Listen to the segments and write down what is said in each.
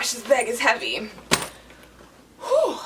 Gosh, this bag is heavy. Whew.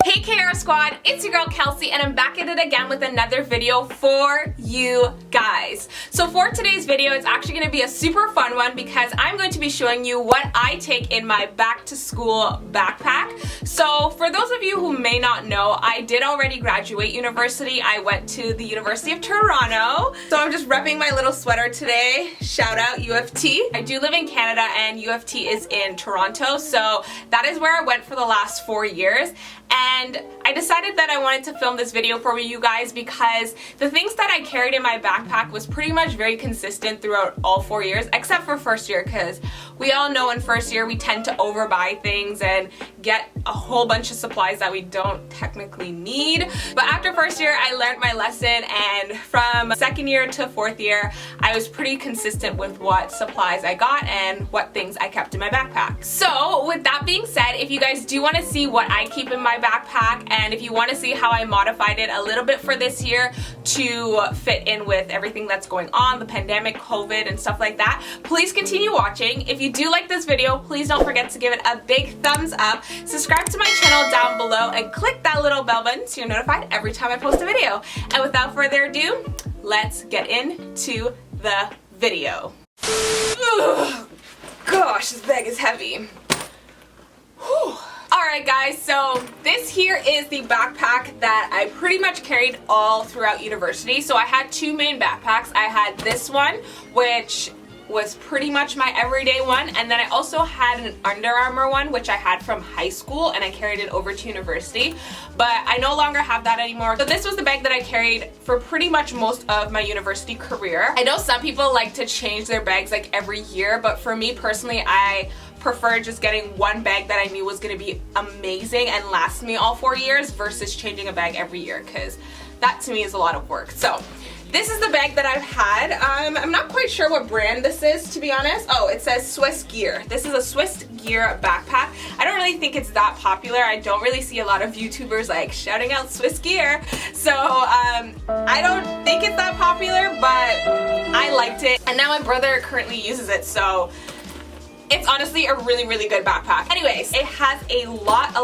Hey KR Squad, it's your girl Kelsey and I'm back at it again with another video for you guys. So for today's video, it's actually going to be a super fun one because I'm going to be showing you what I take in my back to school backpack. So for those of you who may not know, I did already graduate university. I went to the University of Toronto. So I'm just repping my little sweater today. Shout out U of T. I do live in Canada and U of T is in Toronto. So that is where I went for the last 4 years. And I decided that I wanted to film this video for you guys because the things that I carried in my backpack was pretty much very consistent throughout all 4 years, except for first year, because we all know in first year we tend to overbuy things and get a whole bunch of supplies that we don't technically need. But after first year, I learned my lesson, and from second year to fourth year, I was pretty consistent with what supplies I got and what things I kept in my backpack. So with that being said, if you guys do want to see what I keep in my backpack, and if you want to see how I modified it a little bit for this year to fit in with everything that's going on, the pandemic, COVID, and stuff like that, please continue watching. If you do like this video, please don't forget to give it a big thumbs up, subscribe to my channel down below, and click that little bell button so you're notified every time I post a video. And without further ado, let's get into the video. Ugh. Gosh, this bag is heavy. Whew. Alright guys, so this here is the backpack that I pretty much carried all throughout university. So I had two main backpacks. I had this one, which was pretty much my everyday one, and then I also had an Under Armour one, which I had from high school, and I carried it over to university, but I no longer have that anymore. So this was the bag that I carried for pretty much most of my university career. I know some people like to change their bags like every year, but for me personally, I prefer just getting one bag that I knew was going to be amazing and last me all 4 years versus changing a bag every year, because that to me is a lot of work. So this is the bag that I've had. I'm not quite sure what brand this is, to be honest. Oh, it says Swiss Gear. This is a Swiss Gear backpack. I don't really think it's that popular. I don't really see a lot of YouTubers like shouting out Swiss Gear. So I don't think it's that popular, but I liked it. And now my brother currently uses it, so it's honestly a really good backpack. Anyways, it has a lot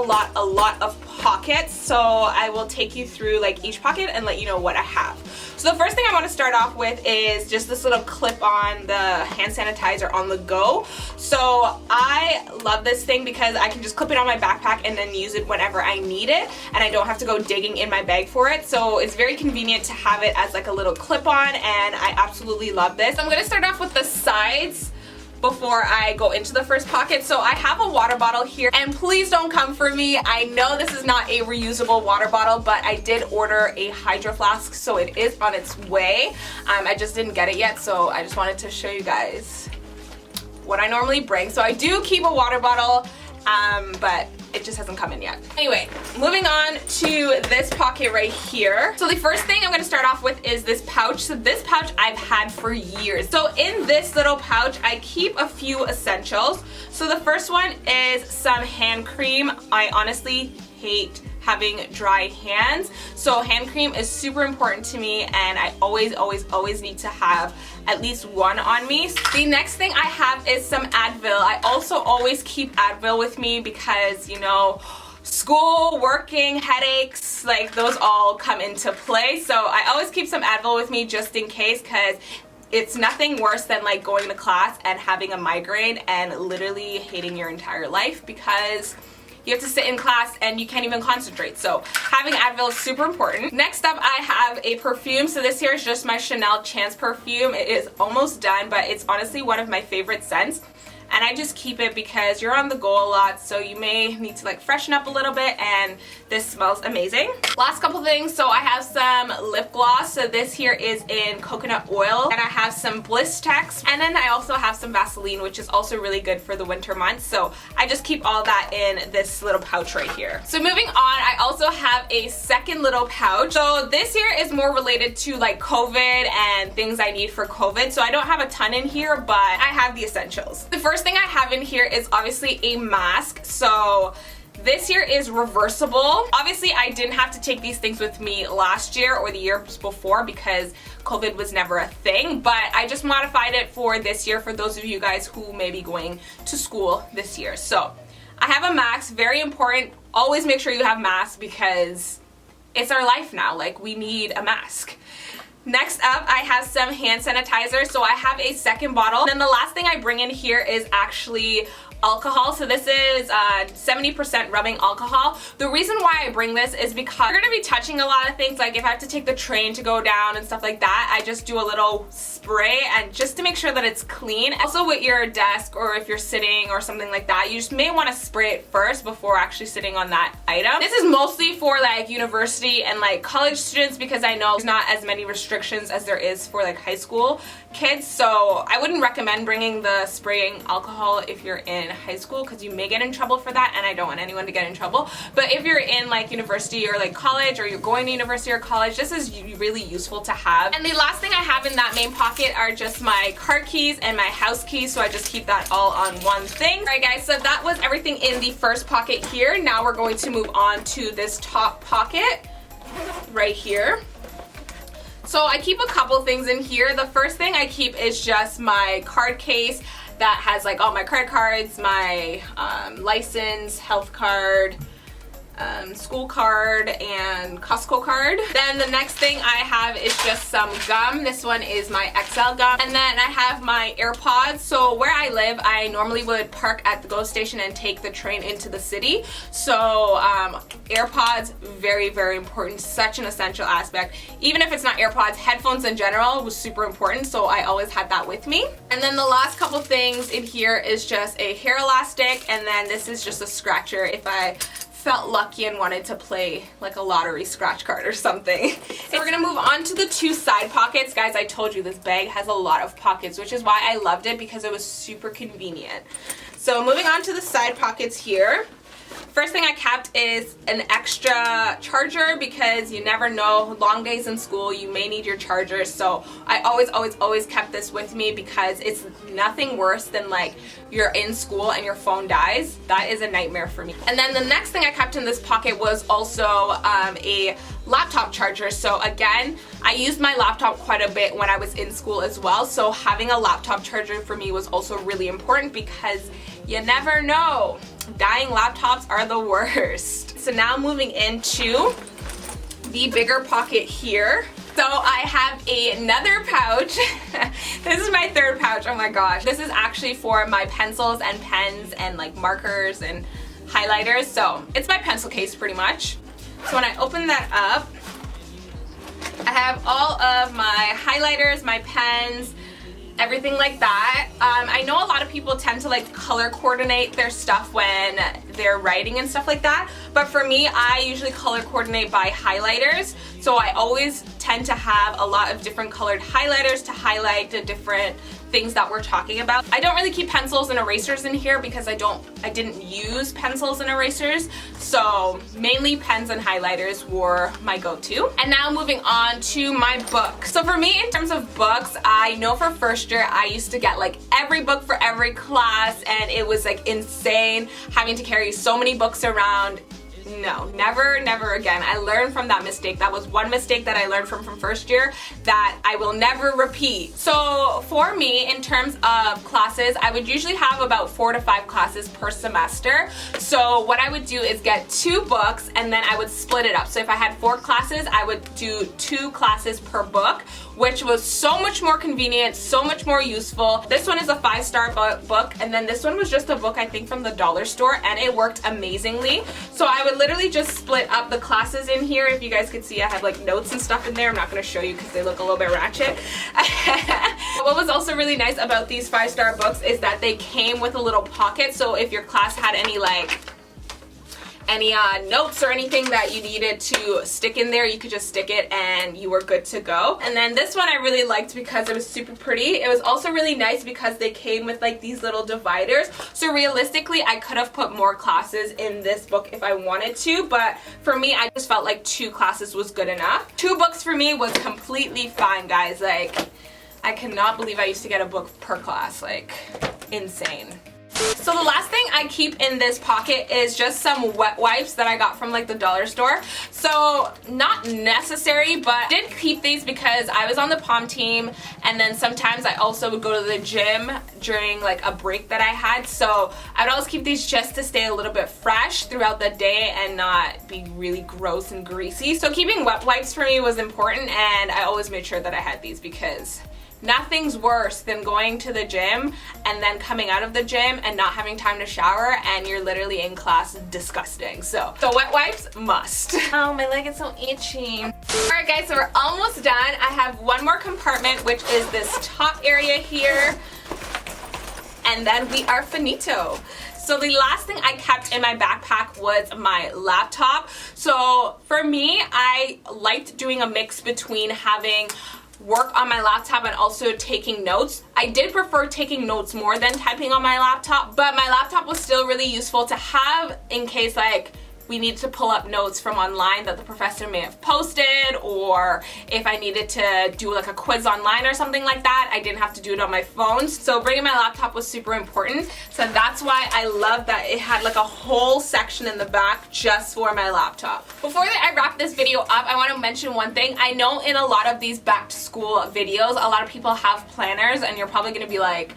of pockets, so I will take you through like each pocket and let you know what I have. So the first thing I want to start off with is just this little clip on the hand sanitizer on the go. So I love this thing because I can just clip it on my backpack and then use it whenever I need it, and I don't have to go digging in my bag for it. So it's very convenient to have it as like a little clip on, and I absolutely love this. So I'm going to start off with the sides before I go into the first pocket. So I have a water bottle here, and please don't come for me. I know this is not a reusable water bottle, but I did order a Hydro Flask, so it is on its way. I just didn't get it yet, so I just wanted to show you guys what I normally bring. So I do keep a water bottle, but it just hasn't come in yet. Anyway, moving on to this pocket right here. So the first thing I'm going to start off with is this pouch. So this pouch I've had for years. So in this little pouch, I keep a few essentials. So the first one is some hand cream. I honestly hate having dry hands, so hand cream is super important to me, and I always need to have at least one on me. The next thing I have is some Advil. I also always keep Advil with me because, you know, school, working, headaches, like those all come into play. So I always keep some Advil with me just in case, because it's nothing worse than like going to class and having a migraine and literally hating your entire life because you have to sit in class and you can't even concentrate. So having Advil is super important. Next up, I have a perfume. So this here is just my Chanel Chance perfume. It is almost done, but it's honestly one of my favorite scents. And I just keep it because you're on the go a lot, so you may need to like freshen up a little bit, and this smells amazing. Last couple things, so I have some lip gloss. So this here is in coconut oil, and I have some Blistex, and then I also have some Vaseline, which is also really good for the winter months. So I just keep all that in this little pouch right here. So moving on, I also have a second little pouch. So this here is more related to like COVID and things I need for COVID. So I don't have a ton in here, but I have the essentials. The first thing I have in here is obviously a mask. So This year is reversible. Obviously, I didn't have to take these things with me last year or the years before because COVID was never a thing, but I just modified it for this year for those of you guys who may be going to school this year. So I have a mask, very important. Always make sure you have masks because it's our life now. Like, we need a mask. Next up, I have some hand sanitizer. So I have a second bottle. And then the last thing I bring in here is actually alcohol. So this is 70% rubbing alcohol. The reason why I bring this is because you're gonna be touching a lot of things. Like if I have to take the train to go down and stuff like that, I just do a little spray and just to make sure that it's clean. Also with your desk or if you're sitting or something like that, you just may want to spray it first before actually sitting on that item. This is mostly for like university and like college students because I know there's not as many restrictions as there is for like high school kids. So I wouldn't recommend bringing the spraying alcohol if you're in high school because you may get in trouble for that, and I don't want anyone to get in trouble. But if you're in like university or like college, or you're going to university or college, this is really useful to have. And the last thing I have in that main pocket are just my car keys and my house keys, so I just keep that all on one thing. Alright guys, so that was everything in the first pocket here. Now we're going to move on to this top pocket right here. So I keep a couple things in here. The first thing I keep is just my card case that has like all my credit cards, my license, health card, school card, and Costco card. Then the next thing I have is just some gum. This one is my XL gum. And then I have my AirPods. So where I live, I normally would park at the GO station and take the train into the city. So AirPods, very, very important. Such an essential aspect. Even if it's not AirPods, headphones in general was super important. So I always had that with me. And then the last couple things in here is just a hair elastic. And then this is just a scratcher if I felt lucky and wanted to play like a lottery scratch card or something. So we're gonna move on to the two side pockets. Guys, I told you this bag has a lot of pockets, which is why I loved it because it was super convenient. So moving on to the side pockets here. First thing I kept is an extra charger because you never know, long days in school, you may need your charger. So I always kept this with me because it's nothing worse than like you're in school and your phone dies. That is a nightmare for me. And then the next thing I kept in this pocket was also a laptop charger. So again, I used my laptop quite a bit when I was in school as well. So having a laptop charger for me was also really important because you never know. Dying laptops are the worst. So now moving into the bigger pocket here. So I have another pouch. This is my third pouch, oh my gosh. This is actually for my pencils and pens and like markers and highlighters. So it's my pencil case pretty much. So when I open that up, I have all of my highlighters, my pens, everything like that. I know a lot of people tend to like color coordinate their stuff when they're writing and stuff like that, but for me, I usually color coordinate by highlighters. So I always tend to have a lot of different colored highlighters to highlight the different things that we're talking about. I don't really keep pencils and erasers in here because I didn't use pencils and erasers, so mainly pens and highlighters were my go-to. And now moving on to my books. So for me, in terms of books, I know for first year I used to get like every book for every class, and it was like insane having to carry so many books around. No, never again. I learned from that mistake. That was one mistake that I learned from first year that I will never repeat. So for me, in terms of classes, I would usually have about 4 to 5 classes per semester. So what I would do is get 2 books and then I would split it up. So if I had 4 classes, I would do 2 classes per book, which was so much more convenient, so much more useful. This one is a 5-star book, and then this one was just a book I think from the dollar store, and it worked amazingly. So I would literally just split up the classes in here. If you guys could see, I have like notes and stuff in there. I'm not going to show you because they look a little bit ratchet. What was also really nice about these 5-star books is that they came with a little pocket, so if your class had any notes or anything that you needed to stick in there, you could just stick it and you were good to go. And then this one I really liked because it was super pretty. It was also really nice because they came with like these little dividers. So realistically, I could have put more classes in this book if I wanted to, but for me, I just felt like 2 classes was good enough. 2 books for me was completely fine, guys. Like, I cannot believe I used to get a book per class. Like, insane. So the last thing I keep in this pocket is just some wet wipes that I got from like the dollar store. So not necessary, but I did keep these because I was on the pom team, and then sometimes I also would go to the gym during like a break that I had. So I'd always keep these just to stay a little bit fresh throughout the day and not be really gross and greasy. So keeping wet wipes for me was important, and I always made sure that I had these because nothing's worse than going to the gym and then coming out of the gym and not having time to shower and you're literally in class disgusting. So wet wipes must. Oh, my leg is so itchy. Alright guys, so we're almost done. I have one more compartment, which is this top area here, and then we are finito. So the last thing I kept in my backpack was my laptop. So for me, I liked doing a mix between having work on my laptop and also taking notes. I did prefer taking notes more than typing on my laptop, but my laptop was still really useful to have in case like we needed to pull up notes from online that the professor may have posted, or if I needed to do like a quiz online or something like that, I didn't have to do it on my phone. So bringing my laptop was super important. So that's why I love that it had like a whole section in the back just for my laptop. Before I wrap this video up, I want to mention one thing. I know in a lot of these back to school videos, a lot of people have planners, and you're probably going to be like,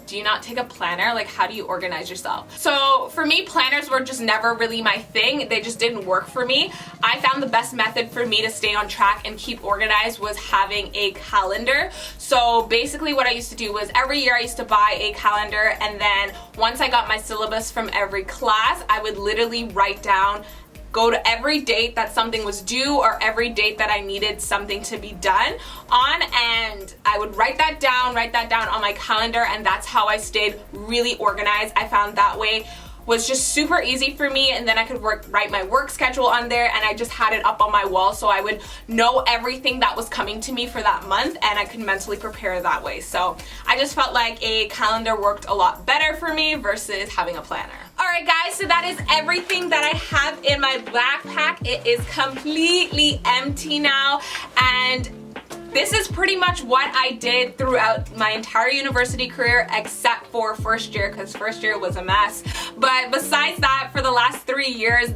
do you not take a planner? Like, how do you organize yourself? So for me, planners were just never really my thing. They just didn't work for me. I found the best method for me to stay on track and keep organized was having a calendar. So basically what I used to do was every year I used to buy a calendar, and then once I got my syllabus from every class, I would literally write down, go to every date that something was due or every date that I needed something to be done on, and I would write that down on my calendar, and that's how I stayed really organized. I found that way was just super easy for me, and then I could write my work schedule on there, and I just had it up on my wall so I would know everything that was coming to me for that month, and I could mentally prepare that way. So I just felt like a calendar worked a lot better for me versus having a planner. Alright guys, so that is everything that I have in my backpack. It is completely empty now, and this is pretty much what I did throughout my entire university career except for first year, because first year was a mess. But besides that, for the last 3 years,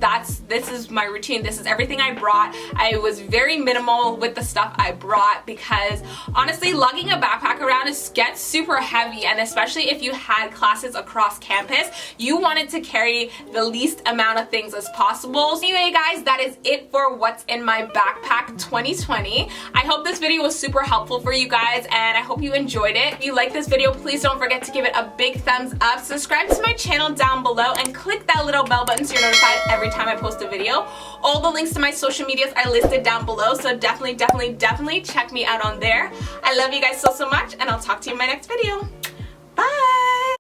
this is my routine. This is everything I brought. I was very minimal with the stuff I brought because honestly, lugging a backpack around gets super heavy, and especially if you had classes across campus, you wanted to carry the least amount of things as possible. So anyway guys, that is it for what's in my backpack 2020. I hope this video was super helpful for you guys, and I hope you enjoyed it. If you like this video, please don't forget to give it a big thumbs up. Subscribe to my channel down below and click that little bell button so you're notified every time I post a video. All the links to my social medias are listed down below, so definitely check me out on there. I love you guys so much, and I'll talk to you in my next video. Bye!